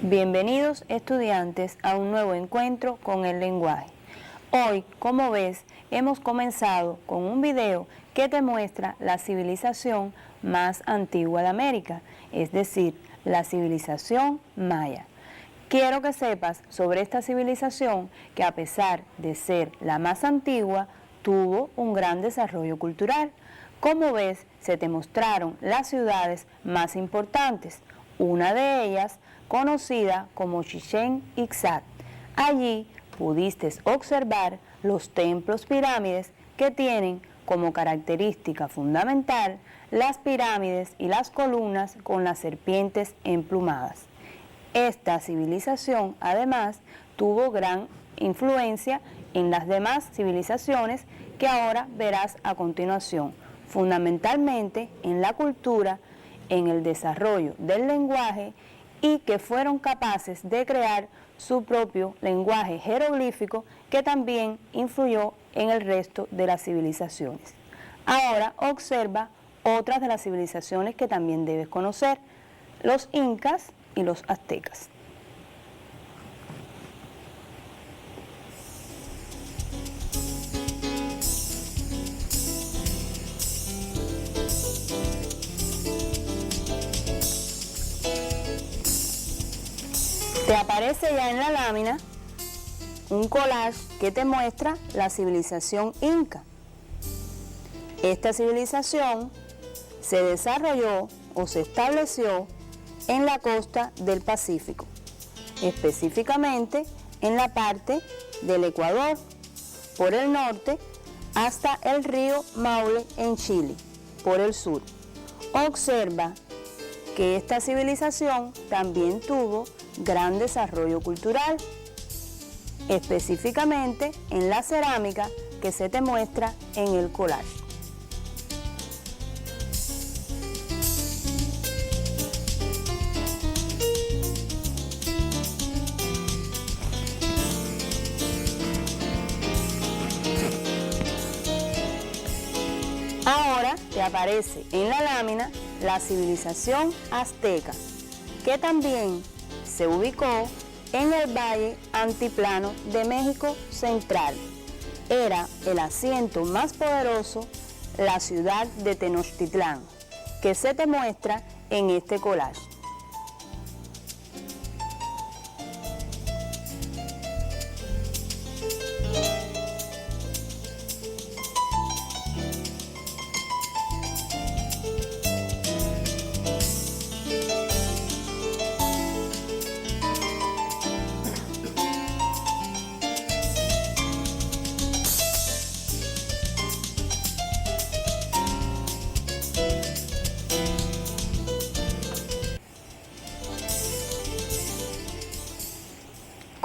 Bienvenidos estudiantes a un nuevo encuentro con el lenguaje. Hoy, como ves, hemos comenzado con un video que te muestra la civilización más antigua de América, es decir, la civilización maya. Quiero que sepas sobre esta civilización que, a pesar de ser la más antigua, tuvo un gran desarrollo cultural. Como ves, se te mostraron las ciudades más importantes, una de ellas conocida como Chichén Itzá. Allí pudiste observar los templos pirámides que tienen como característica fundamental las pirámides y las columnas con las serpientes emplumadas. Esta civilización, además, tuvo gran influencia en las demás civilizaciones que ahora verás a continuación, fundamentalmente en la cultura, en el desarrollo del lenguaje y que fueron capaces de crear su propio lenguaje jeroglífico que también influyó en el resto de las civilizaciones. Ahora observa otras de las civilizaciones que también debes conocer, los incas y los aztecas. Te aparece ya en la lámina un collage que te muestra la civilización inca. Esta civilización se desarrolló o se estableció en la costa del Pacífico, específicamente en la parte del Ecuador, por el norte, hasta el río Maule en Chile, por el sur. Observa que esta civilización también tuvo gran desarrollo cultural, específicamente en la cerámica que se te muestra en el collage. Ahora te aparece en la lámina la civilización azteca, que también se ubicó en el Valle Altiplano de México Central. Era el asiento más poderoso, la ciudad de Tenochtitlán, que se te muestra en este collage.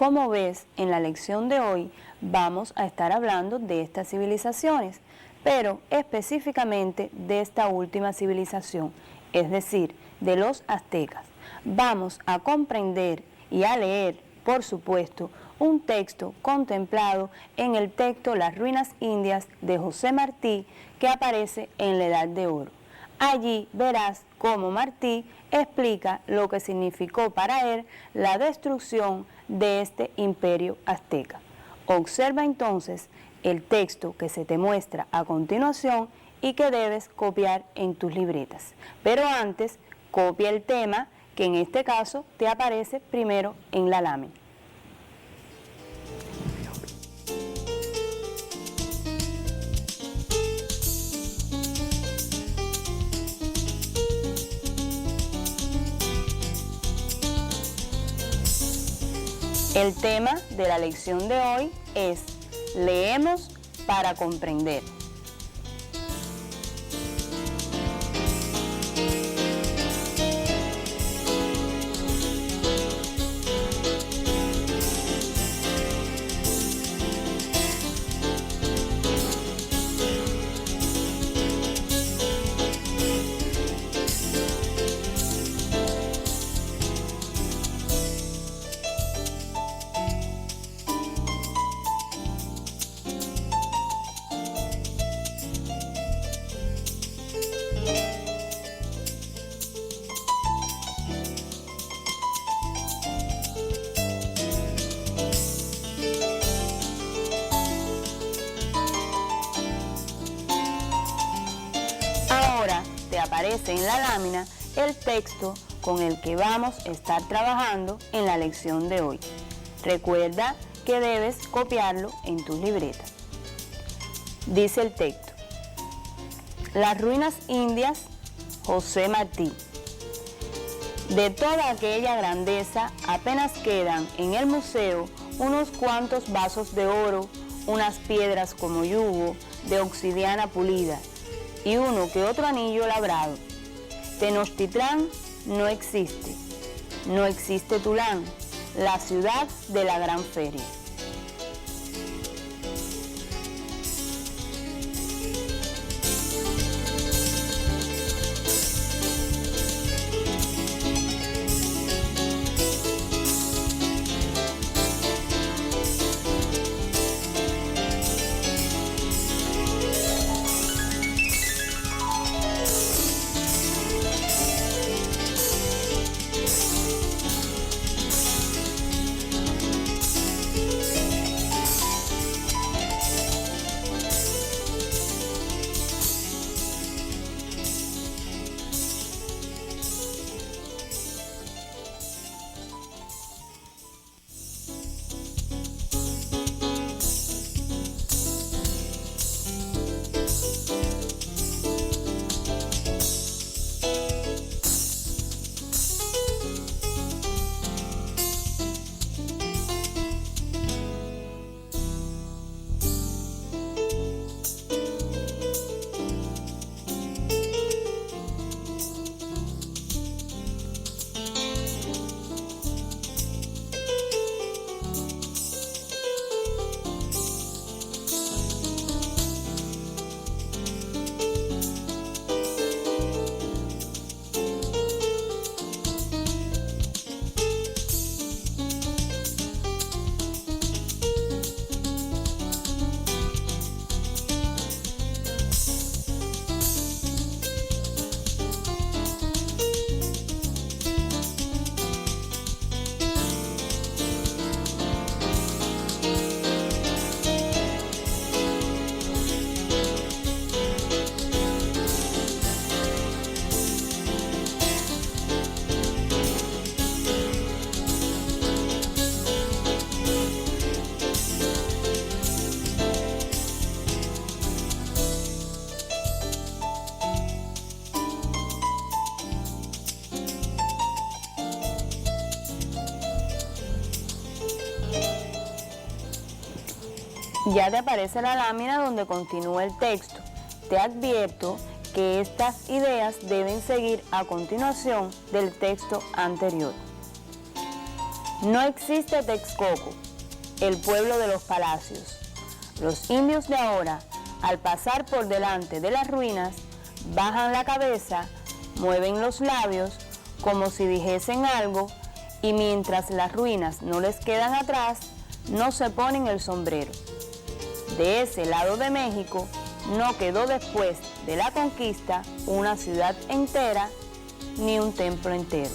Como ves, en la lección de hoy vamos a estar hablando de estas civilizaciones, pero específicamente de esta última civilización, es decir, de los aztecas. Vamos a comprender y a leer, por supuesto, un texto contemplado en el texto Las Ruinas Indias de José Martí, que aparece en la Edad de Oro. Allí verás cómo Martí explica lo que significó para él la destrucción de este imperio azteca. Observa entonces el texto que se te muestra a continuación y que debes copiar en tus libretas. Pero antes, copia el tema que en este caso te aparece primero en la lámina. El tema de la lección de hoy es Leemos para comprender. aparece en la lámina el texto con el que vamos a estar trabajando en la lección de hoy. Recuerda que debes copiarlo en tus libretas. Dice el texto: Las ruinas indias, José Martí. De toda aquella grandeza apenas quedan en el museo unos cuantos vasos de oro, unas piedras como yugo de obsidiana pulida y uno que otro anillo labrado. Tenochtitlán no existe. No existe Tulán, la ciudad de la gran feria. Ya te aparece la lámina donde continúa el texto. Te advierto que estas ideas deben seguir a continuación del texto anterior. No existe Texcoco, el pueblo de los palacios. Los indios de ahora, al pasar por delante de las ruinas, bajan la cabeza, mueven los labios como si dijesen algo, y mientras las ruinas no les quedan atrás, no se ponen el sombrero. De ese lado de México no quedó después de la conquista una ciudad entera ni un templo entero.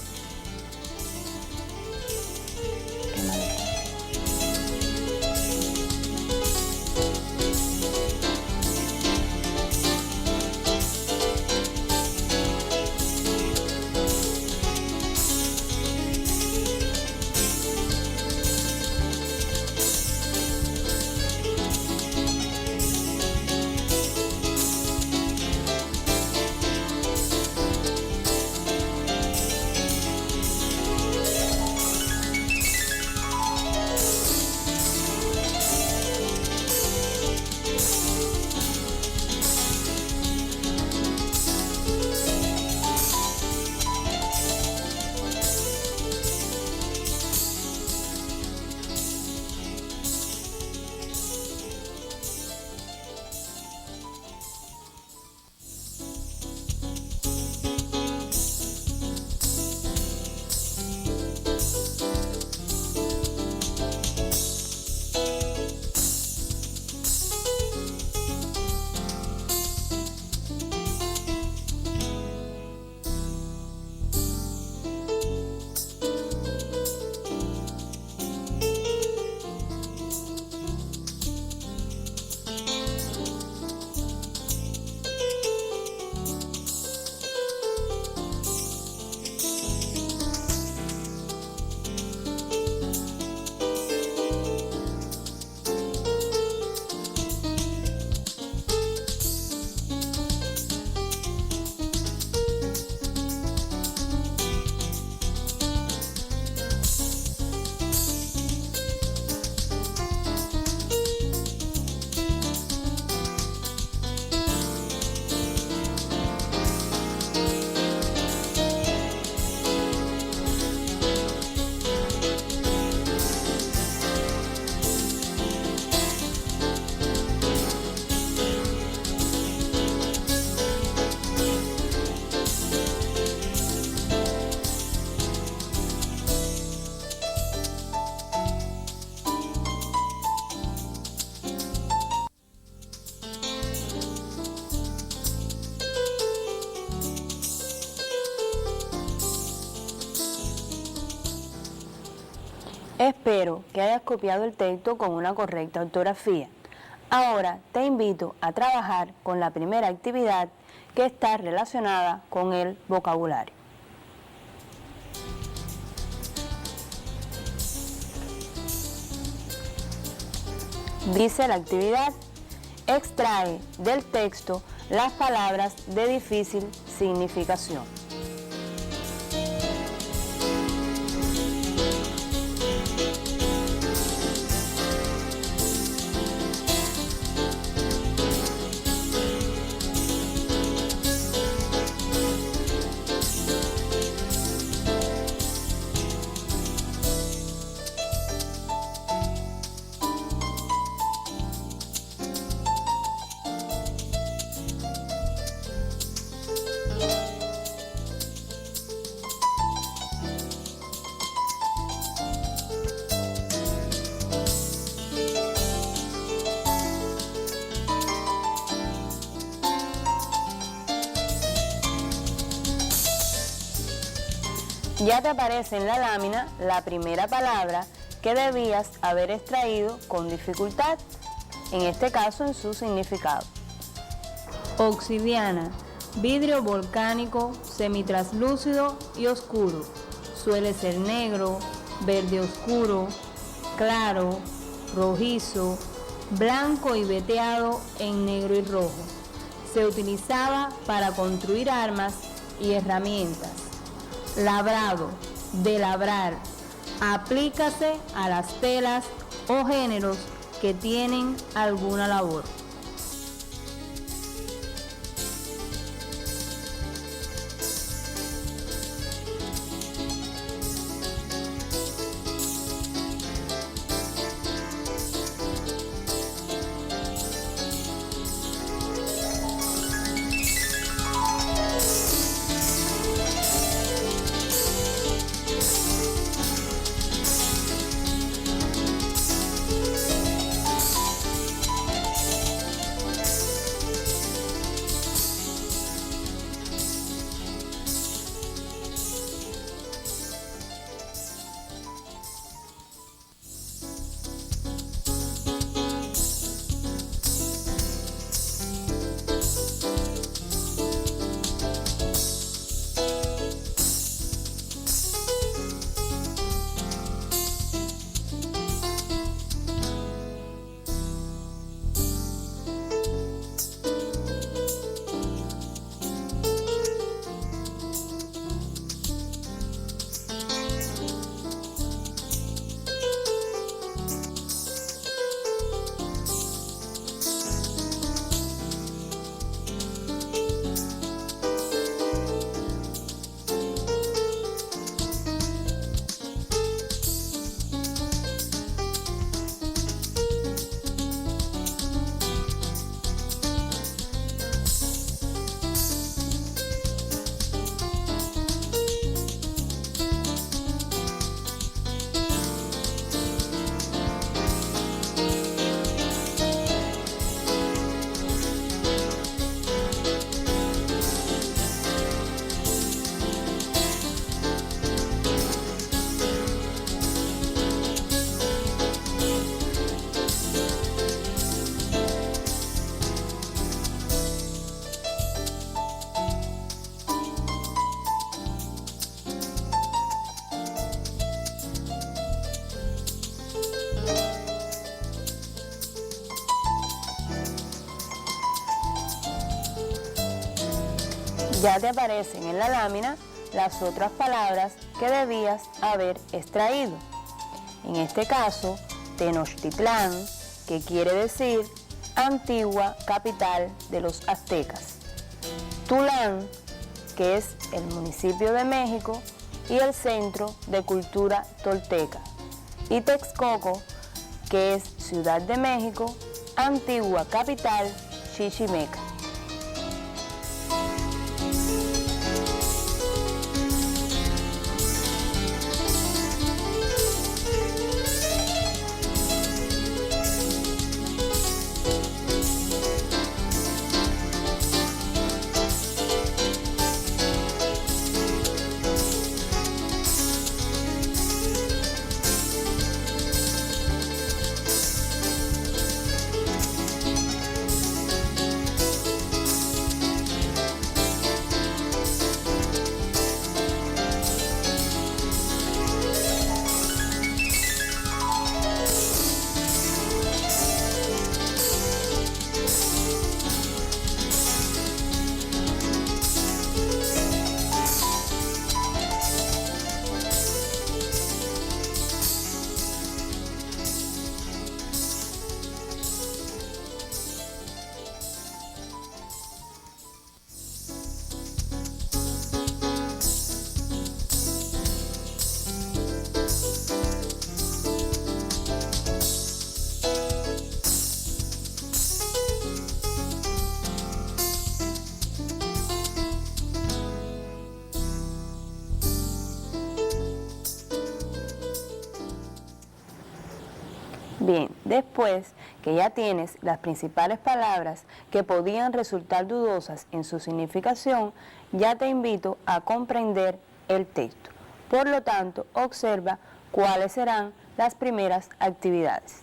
Espero que hayas copiado el texto con una correcta ortografía. Ahora te invito a trabajar con la primera actividad que está relacionada con el vocabulario. Dice la actividad: extrae del texto las palabras de difícil significación. Ya te aparece en la lámina la primera palabra que debías haber extraído con dificultad, en este caso en su significado. Obsidiana, vidrio volcánico, semitraslúcido y oscuro. Suele ser negro, verde oscuro, claro, rojizo, blanco y veteado en negro y rojo. Se utilizaba para construir armas y herramientas. Labrado, de labrar, aplícase a las telas o géneros que tienen alguna labor. Ya te aparecen en la lámina las otras palabras que debías haber extraído. En este caso, Tenochtitlán, que quiere decir antigua capital de los aztecas. Tulán, que es el municipio de México y el centro de cultura tolteca. Y Texcoco, que es Ciudad de México, antigua capital chichimeca. Bien, después que ya tienes las principales palabras que podían resultar dudosas en su significación, ya te invito a comprender el texto. Por lo tanto, observa cuáles serán las primeras actividades.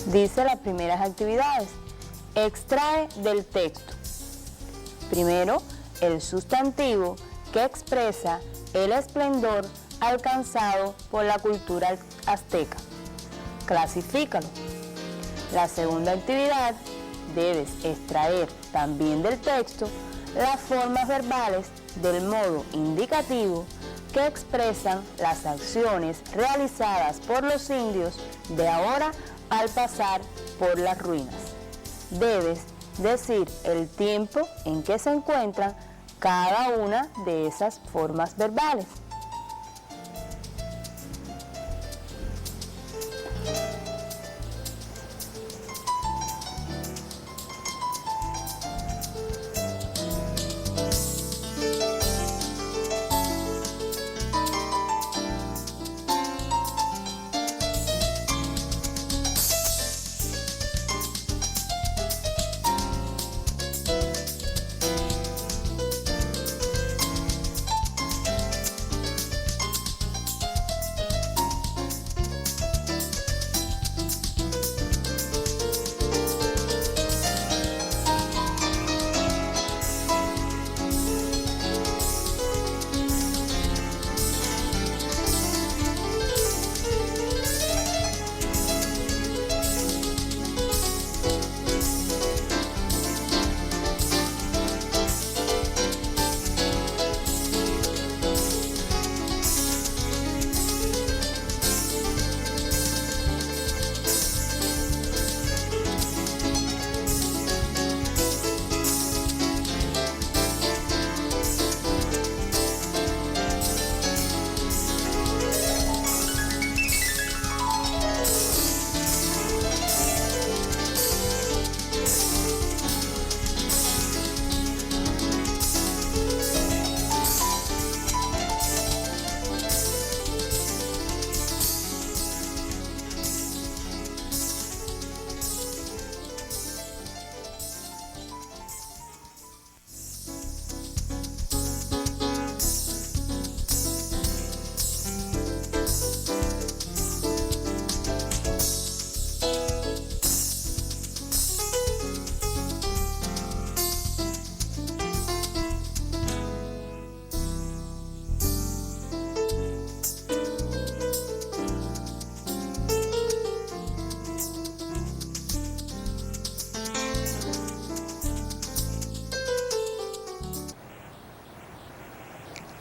Dice las primeras actividades. Extrae del texto. Primero, el sustantivo que expresa el esplendor alcanzado por la cultura azteca. Clasifícalo. La segunda actividad, debes extraer también del texto las formas verbales del modo indicativo que expresan las acciones realizadas por los indios de ahora al pasar por las ruinas. Debes decir el tiempo en que se encuentran cada una de esas formas verbales.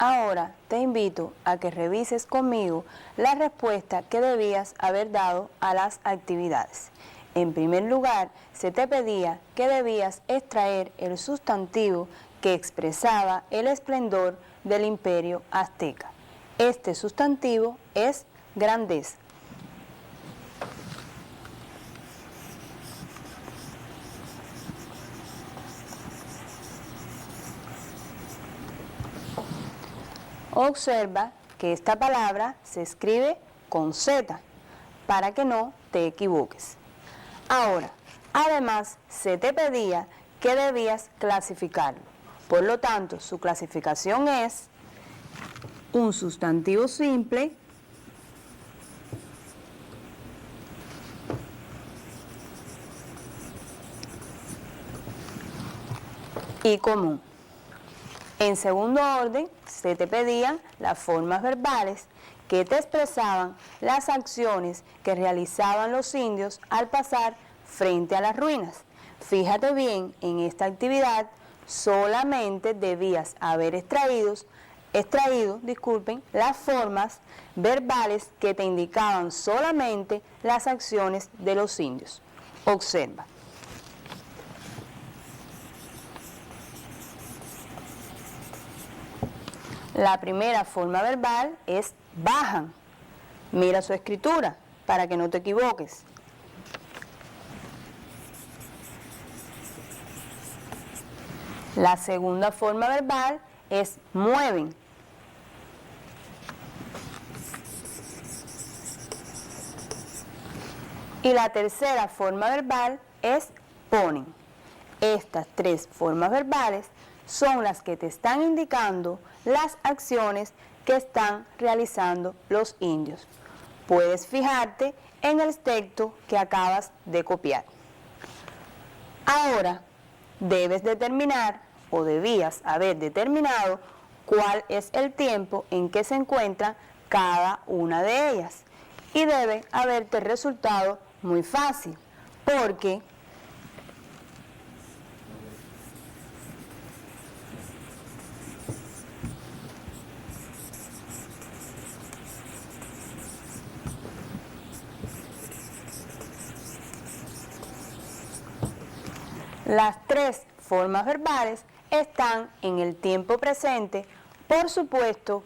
Ahora te invito a que revises conmigo la respuesta que debías haber dado a las actividades. En primer lugar, se te pedía que debías extraer el sustantivo que expresaba el esplendor del imperio azteca. Este sustantivo es grandeza. Observa que esta palabra se escribe con Z para que no te equivoques. Ahora, además, se te pedía que debías clasificarlo. Por lo tanto, su clasificación es un sustantivo simple y común. En segundo orden, se te pedían las formas verbales que te expresaban las acciones que realizaban los indios al pasar frente a las ruinas. Fíjate bien, en esta actividad solamente debías haber extraído las formas verbales que te indicaban solamente las acciones de los indios. Observa. La primera forma verbal es bajan. Mira su escritura para que no te equivoques. La segunda forma verbal es mueven. Y la tercera forma verbal es ponen. Estas tres formas verbales son las que te están indicando las acciones que están realizando los indios. Puedes fijarte en el texto que acabas de copiar. Ahora, debes determinar o debías haber determinado cuál es el tiempo en que se encuentra cada una de ellas. Y debe haberte resultado muy fácil, porque las tres formas verbales están en el tiempo presente, por supuesto.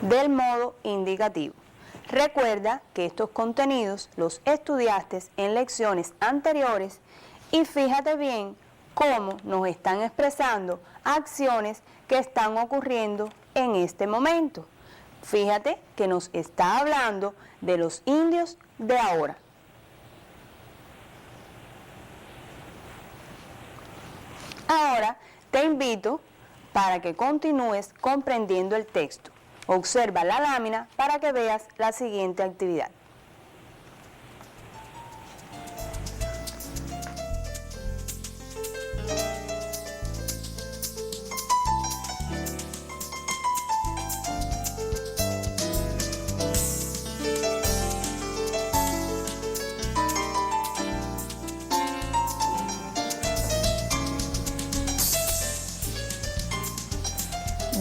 Del modo indicativo. Recuerda que estos contenidos los estudiaste en lecciones anteriores y fíjate bien cómo nos están expresando acciones que están ocurriendo en este momento. Fíjate que nos está hablando de los indios de ahora. Ahora te invito para que continúes comprendiendo el texto. Observa la lámina para que veas la siguiente actividad.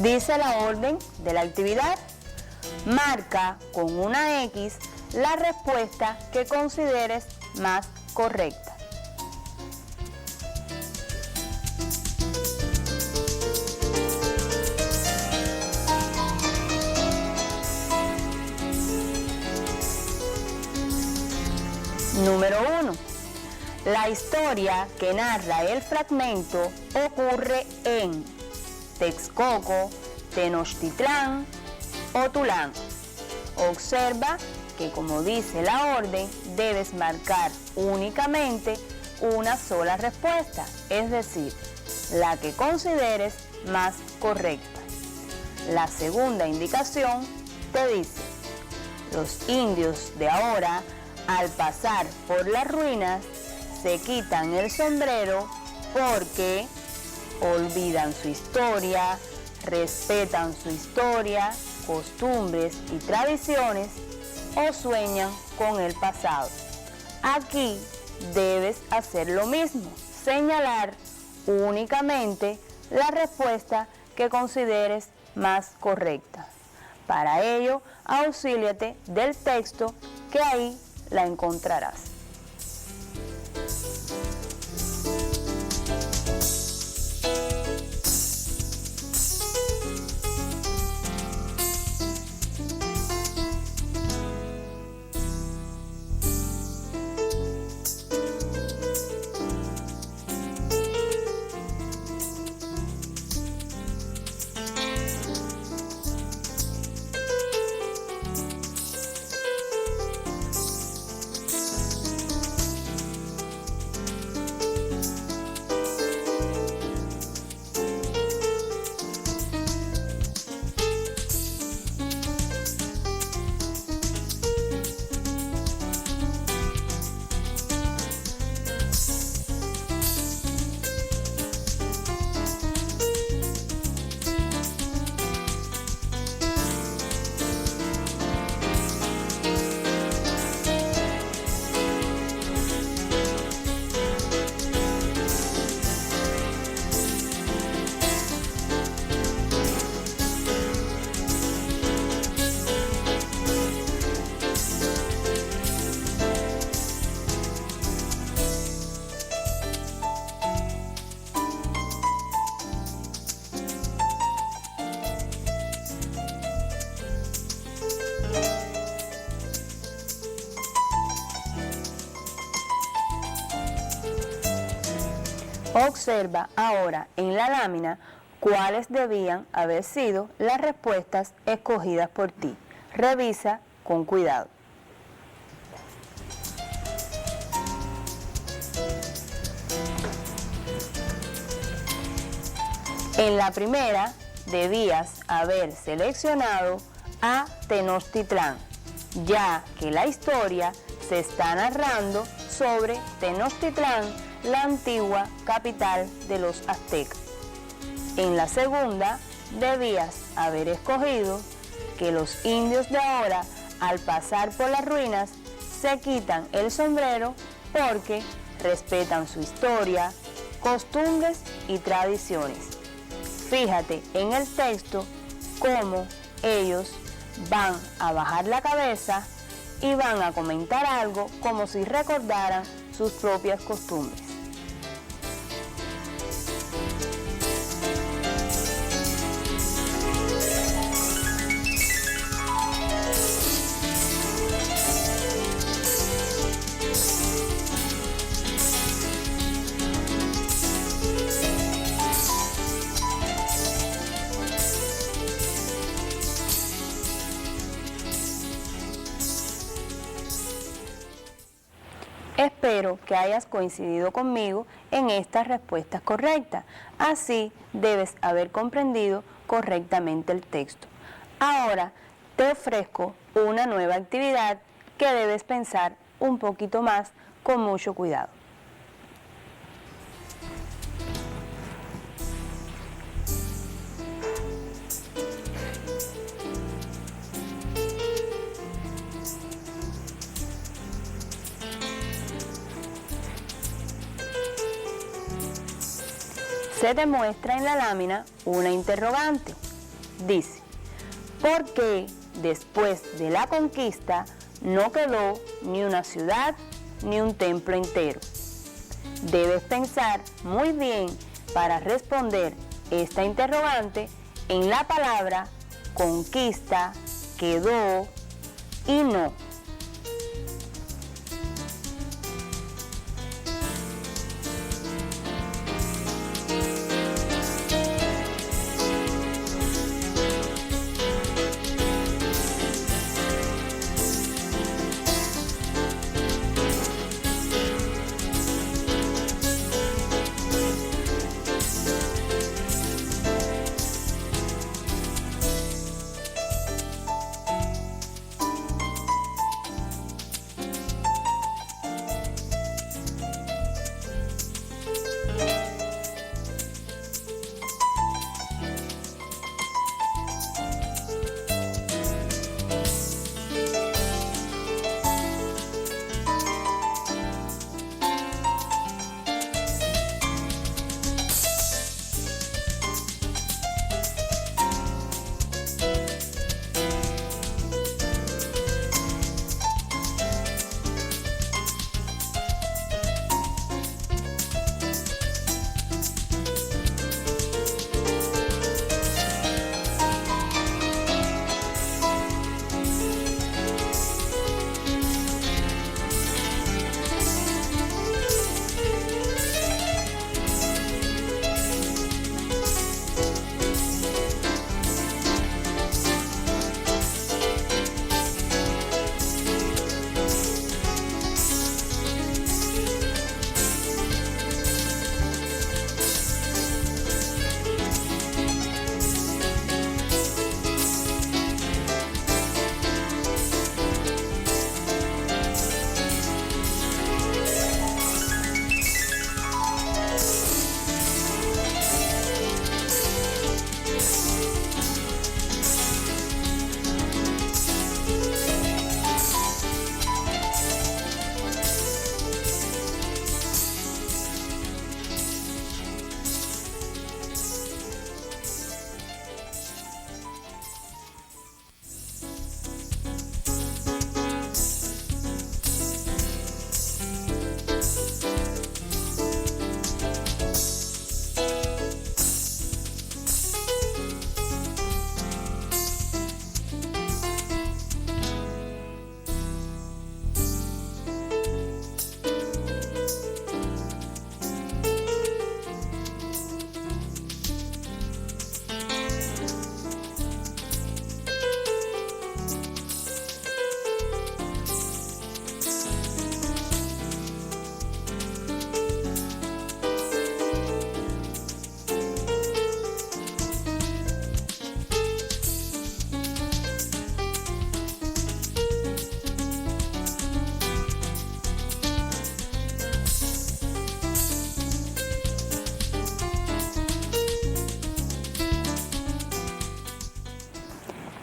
Dice la orden de la actividad: marca con una X la respuesta que consideres más correcta. Número 1. La historia que narra el fragmento ocurre en Texcoco, Tenochtitlán o Tulán. Observa que, como dice la orden, debes marcar únicamente una sola respuesta, es decir, la que consideres más correcta. La segunda indicación te dice: los indios de ahora, al pasar por las ruinas, se quitan el sombrero porque olvidan su historia, respetan su historia, costumbres y tradiciones, o sueñan con el pasado. Aquí debes hacer lo mismo, señalar únicamente la respuesta que consideres más correcta. Para ello, auxíliate del texto, que ahí la encontrarás. Observa ahora en la lámina cuáles debían haber sido las respuestas escogidas por ti. Revisa con cuidado. En la primera, debías haber seleccionado a Tenochtitlán, ya que la historia se está narrando sobre Tenochtitlán, la antigua capital de los aztecas. En la segunda, debías haber escogido que los indios de ahora, al pasar por las ruinas, se quitan el sombrero porque respetan su historia, costumbres y tradiciones. Fíjate en el texto cómo ellos van a bajar la cabeza y van a comentar algo como si recordaran sus propias costumbres. Espero que hayas coincidido conmigo en estas respuestas correctas. Así debes haber comprendido correctamente el texto. Ahora te ofrezco una nueva actividad que debes pensar un poquito más con mucho cuidado. Se te muestra en la lámina una interrogante. Dice, ¿por qué después de la conquista no quedó ni una ciudad ni un templo entero? Debes pensar muy bien para responder esta interrogante en la palabra conquista, quedó y no.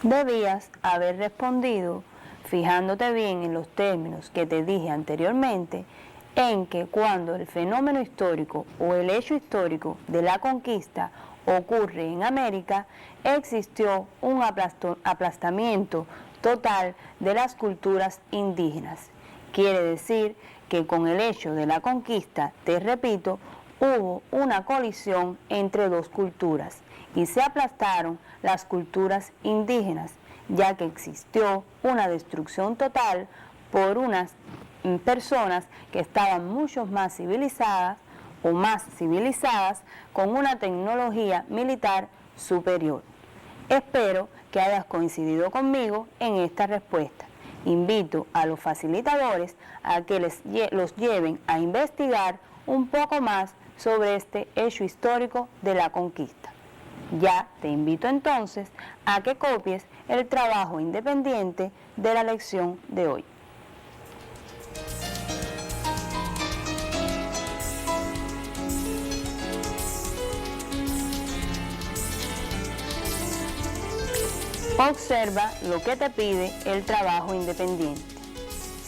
Debías haber respondido, fijándote bien en los términos que te dije anteriormente, en que cuando el fenómeno histórico o el hecho histórico de la conquista ocurre en América, existió un aplastamiento total de las culturas indígenas. Quiere decir que con el hecho de la conquista, te repito, hubo una colisión entre dos culturas y se aplastaron las culturas indígenas, ya que existió una destrucción total por unas personas que estaban mucho más civilizadas o más civilizadas con una tecnología militar superior. Espero que hayas coincidido conmigo en esta respuesta. Invito a los facilitadores a que los lleven a investigar un poco más sobre este hecho histórico de la conquista. Ya te invito entonces a que copies el trabajo independiente de la lección de hoy. Observa lo que te pide el trabajo independiente.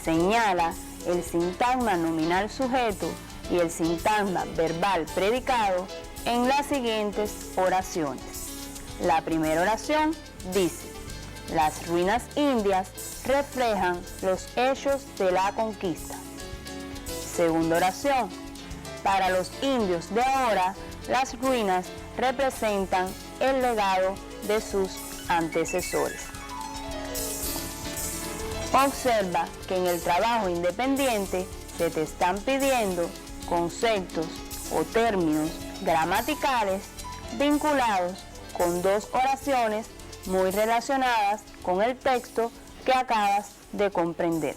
Señala el sintagma nominal sujeto y el sintagma verbal predicado en las siguientes oraciones. La primera oración dice: las ruinas indias reflejan los hechos de la conquista. Segunda oración: para los indios de ahora, las ruinas representan el legado de sus antecesores. Observa que en el trabajo independiente se te están pidiendo conceptos o términos gramaticales vinculados con dos oraciones muy relacionadas con el texto que acabas de comprender.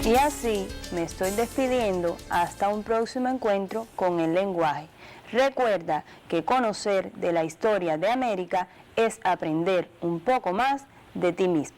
Y así me estoy despidiendo hasta un próximo encuentro con el lenguaje. Recuerda que conocer de la historia de América es aprender un poco más de ti mismo.